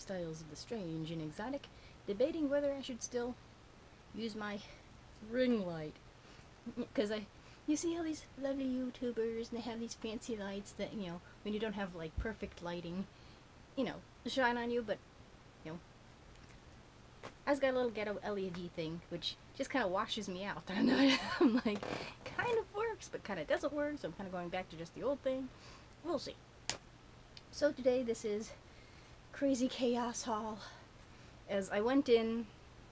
lifestyles of the strange and exotic, debating whether I should still use my ring light. Because you see all these lovely YouTubers and they have these fancy lights that, when you don't have like perfect lighting, shine on you, but, I just got a little ghetto LED thing, which just kind of washes me out. I'm like, kind of works, but kind of doesn't work, so I'm kind of going back to just the old thing. We'll see. So today, this is Crazy Chaos Haul. As I went in,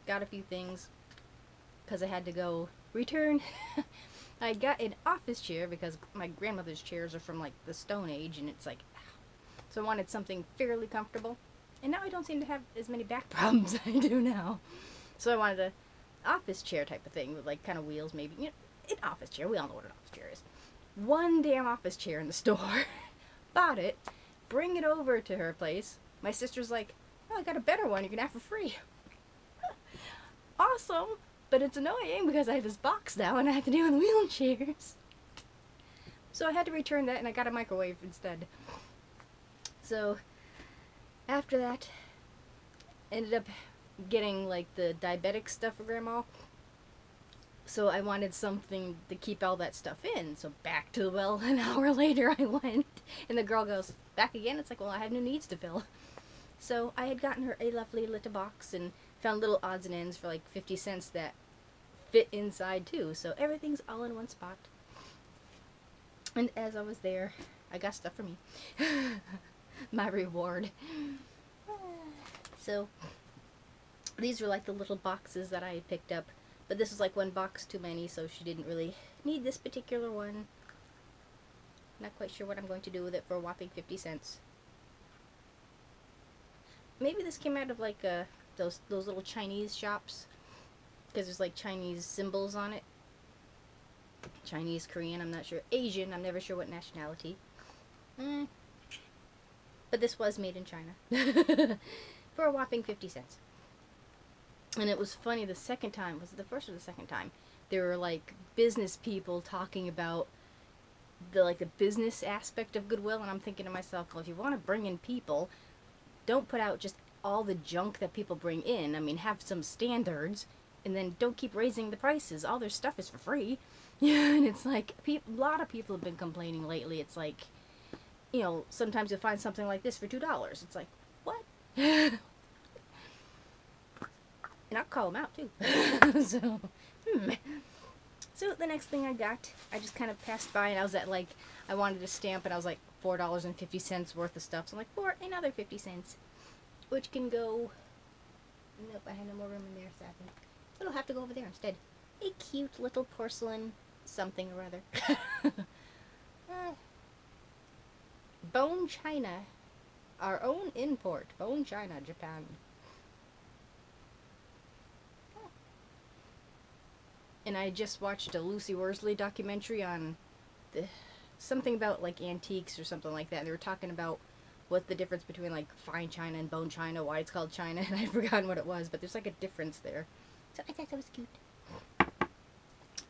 got a few things, because I had to go return. I got an office chair, because my grandmother's chairs are from, like, the Stone Age, and it's like, ow. So I wanted something fairly comfortable. And now I don't seem to have as many back problems as I do now. So I wanted a office chair type of thing with like kind of wheels maybe. An office chair. We all know what an office chair is. One damn office chair in the store. Bought it. Bring it over to her place. My sister's like, oh, I got a better one you can have for free. Awesome. But it's annoying because I have this box now and I have to deal with wheelchairs. So I had to return that and I got a microwave instead. So after that, ended up getting like the diabetic stuff for Grandma. So I wanted something to keep all that stuff in. So back to the well, an hour later I went. And the girl goes, back again? It's like, well, I have new needs to fill. So I had gotten her a lovely little box and found little odds and ends for like 50 cents that fit inside too. So everything's all in one spot. And as I was there, I got stuff for me. My reward. So these were like the little boxes that I had picked up, but this was like one box too many, so she didn't really need this particular one. Not quite sure what I'm going to do with it for a whopping 50 cents. Maybe this came out of like those little Chinese shops, because there's like Chinese symbols on it. Chinese, Korean, I'm not sure. Asian, I'm never sure what nationality. But this was made in China. For a whopping 50 cents. And it was funny the second time. Was it the first or the second time? There were like business people talking about the business aspect of Goodwill. And I'm thinking to myself, well, if you want to bring in people, don't put out just all the junk that people bring in. I mean, have some standards. And then don't keep raising the prices. All their stuff is for free. Yeah, and it's like, a lot of people have been complaining lately. It's like, sometimes you'll find something like this for $2. It's like, what? And I'll call them out too. So the next thing I got, I just kind of passed by and I was at like, I wanted a stamp and I was like $4.50 worth of stuff. So I'm like, for another 50 cents, which can go, nope, I have no more room in there, sadly. But I'll have to go over there instead. A cute little porcelain something or other. Bone China. Our own import. Bone China, Japan. Oh. And I just watched a Lucy Worsley documentary on something about like antiques or something like that. And they were talking about what the difference between like fine china and bone china, why it's called china, and I'd forgotten what it was, but there's like a difference there. So I thought that was cute.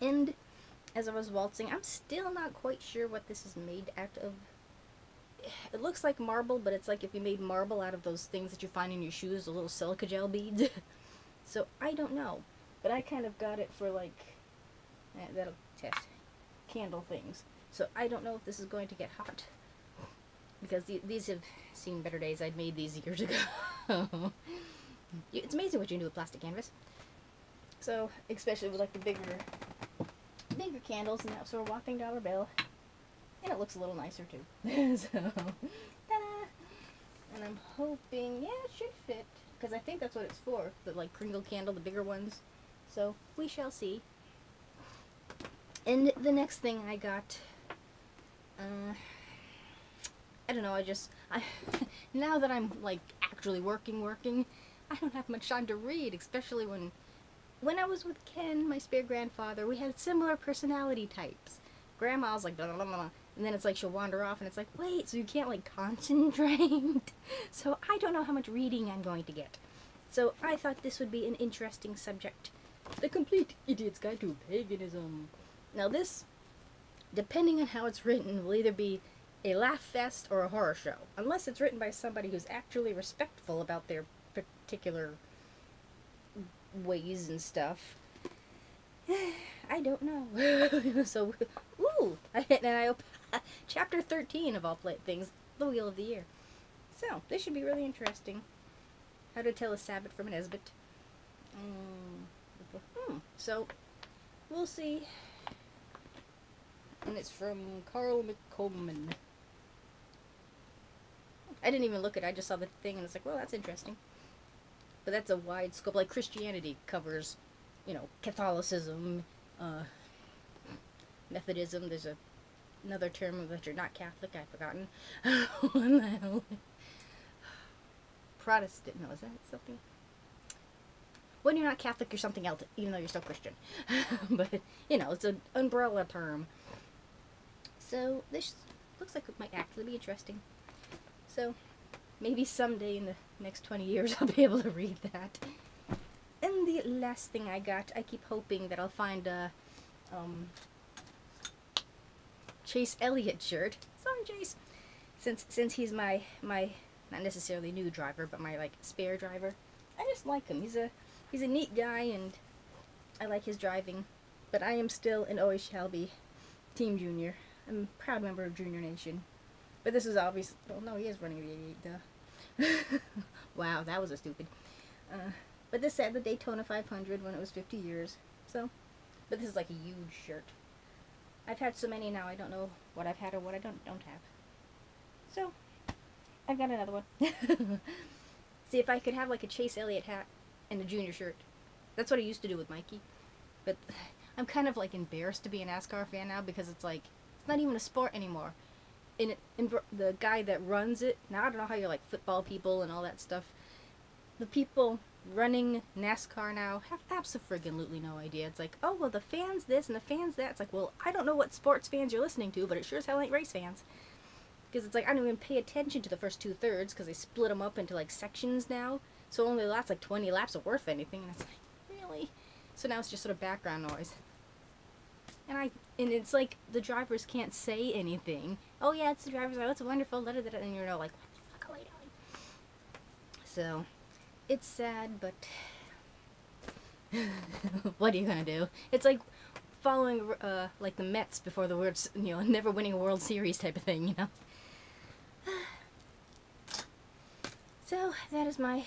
And as I was waltzing, I'm still not quite sure what this is made out of. It looks like marble, but it's like if you made marble out of those things that you find in your shoes, the little silica gel beads. So I don't know, but I kind of got it for like, that'll test, candle things. So I don't know if this is going to get hot, because these have seen better days. I'd made these years ago. It's amazing what you can do with plastic canvas. So, especially with like the bigger candles, and that was for a whopping $1 bill. And it looks a little nicer too. So, ta-da! And I'm hoping, yeah, it should fit, because I think that's what it's for, the like Kringle candle, the bigger ones. So, we shall see. And the next thing I got, I don't know, now that I'm like actually working, I don't have much time to read, especially when I was with Ken, my spare grandfather, we had similar personality types. Grandma's like blah, blah, blah, blah, and then it's like she'll wander off and it's like, wait, so you can't like concentrate? So I don't know how much reading I'm going to get. So I thought this would be an interesting subject. The Complete Idiot's Guide to Paganism. Now this, depending on how it's written, will either be a laugh fest or a horror show, unless it's written by somebody who's actually respectful about their particular ways and stuff. I don't know. So, ooh, and I open chapter 13 of all things, The Wheel of the Year. So, this should be really interesting. How to Tell a Sabbath from an Esbit. So, we'll see. And it's from Carl McColman. I didn't even look at it, I just saw the thing and it's like, well, that's interesting. But that's a wide scope. Like Christianity covers, Catholicism, Methodism. There's another term that you're not Catholic, I've forgotten. What the hell? Protestant, no, is that something? When you're not Catholic, you're something else, even though you're still Christian. But, it's an umbrella term. So, this looks like it might actually be interesting. So, maybe someday in the next 20 years I'll be able to read that. And the last thing I got, I keep hoping that I'll find a Chase Elliott shirt. Sorry, Chase. Since he's my not necessarily new driver, but my spare driver. I just like him. He's a neat guy and I like his driving. But I am still and always shall be Team Junior. I'm a proud member of Junior Nation. But this is obvious. Well, no, he is running the 88, duh. Wow, that was a stupid. But this said the Daytona 500 when it was 50 years. So, but this is like a huge shirt. I've had so many now, I don't know what I've had or what I don't have. So, I've got another one. See, if I could have like a Chase Elliott hat and a Junior shirt. That's what I used to do with Mikey. But I'm kind of like embarrassed to be a NASCAR fan now because it's like, it's not even a sport anymore. And the guy that runs it, now I don't know how you're like football people and all that stuff. The people running NASCAR now have absolutely no idea. It's like, oh, well, the fans this and the fans that. It's like, well, I don't know what sports fans you're listening to, but it sure as hell ain't race fans. Because it's like, I don't even pay attention to the first 2/3 because they split them up into like sections now. So only lasts like 20 laps are worth anything. And it's like, really? So now it's just sort of background noise. And it's like the drivers can't say anything. Oh yeah, it's the drivers. Oh, it's wonderful. Da, da, da, and you're like, what the fuck are we doing? So, it's sad, but what are you gonna do? It's like following like the Mets before the words, never winning a World Series type of thing, So that is my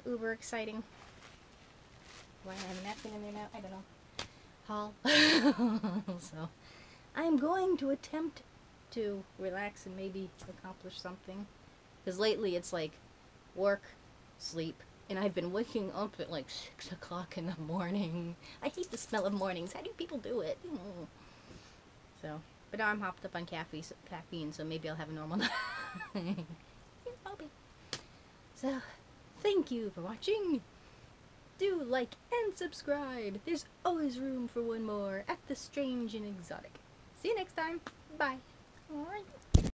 uber exciting. Why do I have a napkin in there now? I don't know. Haul. So, I'm going to attempt to relax and maybe accomplish something. Because lately it's like work, sleep, and I've been waking up at like 6 o'clock in the morning. I hate the smell of mornings. How do people do it? So, but now I'm hopped up on caffeine, so maybe I'll have a normal night. Maybe. So, thank you for watching. Do like and subscribe. There's always room for one more at the Strange and Exotic. See you next time. Bye. Alright.